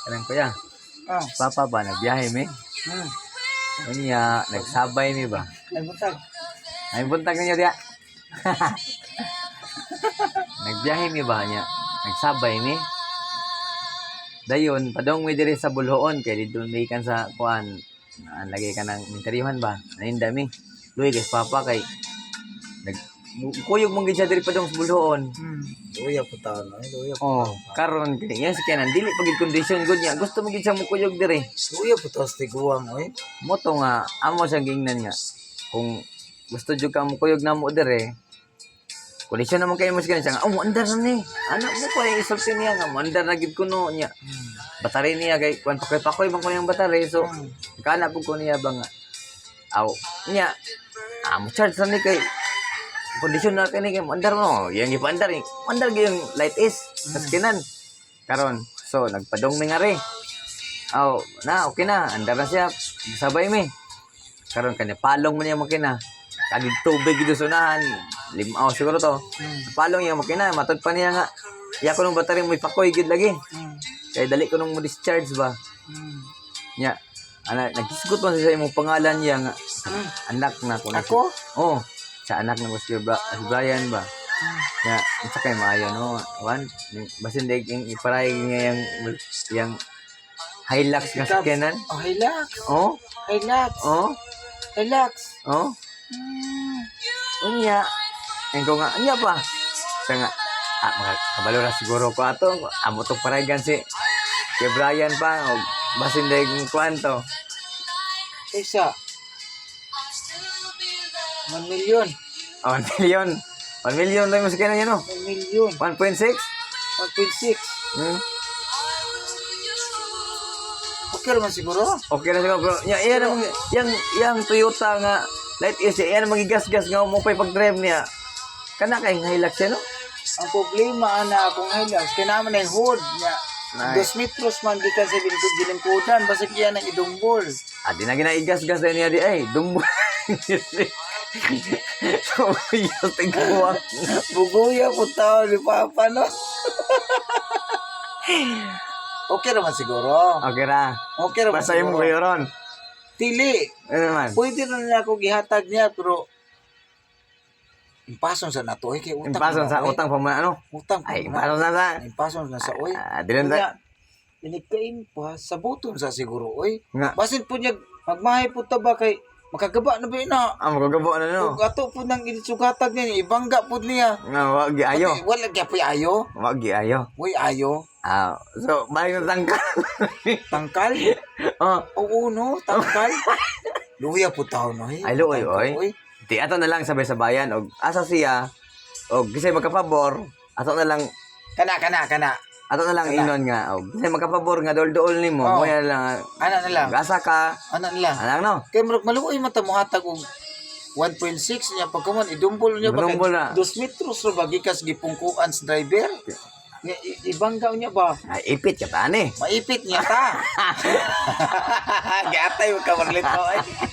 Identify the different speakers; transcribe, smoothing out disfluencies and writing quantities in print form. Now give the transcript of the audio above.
Speaker 1: Kanang kuya,
Speaker 2: Oh.
Speaker 1: papa ba nagbiyahe mi?
Speaker 2: Hmm.
Speaker 1: Unya, nagsabay mi ba?
Speaker 2: Nagbutag.
Speaker 1: Ay buntag ninyo diya. Nagbiyahe mi ba niya? Nagsabay mi. Dayon, padong mi diri sa Bulhoon kay dito may kan sa kuan. Lagi ka ng minteriyohan ba? Naninda mi. Luy guys papa kay nag kuyog mong gid siya diri padong sa Bulhoon.
Speaker 2: Luya po taon. Luya po
Speaker 1: Oh,
Speaker 2: taon.
Speaker 1: karon kini yan si kanan dili pagid kondisyon gud niya. Gusto mo gid siya mo kuyog diri.
Speaker 2: Luya po taon sa tiguang, oy.
Speaker 1: Mo to nga amo siya gingnan nga. Kung gusto jud ka mo kuyog na mo diri. Kondisyon naman kayo mo siya nga. Oh, andar na ni. Anak mo pa isulti niya nga. Andar na gid kuno niya. Batari niya kay kuan pakoy bang kuno yung batari. So, kana pud ko niya ba nga. Aw, niya. Mo charge na ni kay kondisyon na kani kay andar mo. Yang ipandar eh. Andar gyud yung light is sa skinan. Karon, so nagpadong mi nga re. Aw, na okay na. Andar na siya. Sabay mi. Karon kanya palong mo niya makina. Kagig tubig dito sa unahan. Limaw siguro to. Palong niya makina. Matod pa niya nga. Iya ko nung battery mo ipakoy gid lagi. Kaya dali ko nung mo discharge ba. Nya. Ana nagkisgot man sa imong pangalan niya nga. Anak na ko na.
Speaker 2: Ako?
Speaker 1: Oh. Sa anak na ko si Brian ba. Ya, isa kay maayo no. One, basin day yung iparay niya yung Hilux nga sakyanan.
Speaker 2: Oh, Hilux.
Speaker 1: Oh.
Speaker 2: Hilux.
Speaker 1: Oh.
Speaker 2: Hilux.
Speaker 1: Oh. Unya. Ang ko nga, unya pa. Sa nga, makakabalo na siguro ko ato. Amo to parayan si Brian pa. O, basin day kung kwanto.
Speaker 2: Isa. 1 million.
Speaker 1: 1 million. 1 million lang yung sakyanan niya no.
Speaker 2: 1 million.
Speaker 1: 1.6?
Speaker 2: 1.6.
Speaker 1: Hmm.
Speaker 2: Okay naman siguro.
Speaker 1: Okay na siguro. Pero, yan ang, yung Toyota nga, light is, yan ang magigas-gas nga mo pa pag-drive niya. Kana kay Hilux siya, no?
Speaker 2: Ang problema ana akong Hilux, kinaman na yung hood niya.
Speaker 1: Nice.
Speaker 2: 2 metros man gikan sa bilingkudan, basta kiya ng idumbol.
Speaker 1: Di na ginaigas-gas na niya di, ay, dumbo. So, yung tigawang.
Speaker 2: Buguya po tao ni Papa, no? Okay naman siguro.
Speaker 1: Okay ra.
Speaker 2: Okay naman
Speaker 1: Basta yung
Speaker 2: siguro.
Speaker 1: kayo ron.
Speaker 2: Tili.
Speaker 1: Ano naman?
Speaker 2: Pwede na niya ako gihatag niya, pero impason sa nato. Kay utang.
Speaker 1: Impason sa
Speaker 2: na, oy.
Speaker 1: utang pa man, ano?
Speaker 2: Utang pa
Speaker 1: Ay,
Speaker 2: man.
Speaker 1: impason na sa.
Speaker 2: Impason na sa oy.
Speaker 1: Dilan
Speaker 2: Kaya,
Speaker 1: ta.
Speaker 2: Pinigkain pa sa buton sa siguro, oy.
Speaker 1: Nga.
Speaker 2: Basin po niya, magmahay po ta ba kay makagaba na ba na?
Speaker 1: Magagabo na, no?
Speaker 2: Ug ato po nang isugatag niya, ibangga po niya.
Speaker 1: Nga, wag gi ayo.
Speaker 2: Pati, wala kaya po ayo.
Speaker 1: Wag gi ayo.
Speaker 2: Uy, ayo.
Speaker 1: So, balik na tangka.
Speaker 2: Tangkal?
Speaker 1: Oh.
Speaker 2: Oo, no? Tangkal? Luya po tao, no?
Speaker 1: Ay, luoy, oy. Di ato na lang sabay sa bayan og asa siya og gisay magkapabor ato na lang
Speaker 2: Kana.
Speaker 1: ato na lang
Speaker 2: Kana.
Speaker 1: inon nga og gisay magkapabor nga dol-dol nimo
Speaker 2: Oh.
Speaker 1: mo yan lang
Speaker 2: Ana na lang.
Speaker 1: gasa ka
Speaker 2: Ana nila.
Speaker 1: alang no
Speaker 2: Kaya maluoy man ta mo hatag og 1.6 niya pagkaman idumbol niya ba
Speaker 1: Idumbol na.
Speaker 2: 2 metros ra ba gikas gipungkuan sa driver. Ibanggaw niya ba?
Speaker 1: ay ipit ka tani
Speaker 2: Maipit niya ta. Gatay mo ka marlit ko.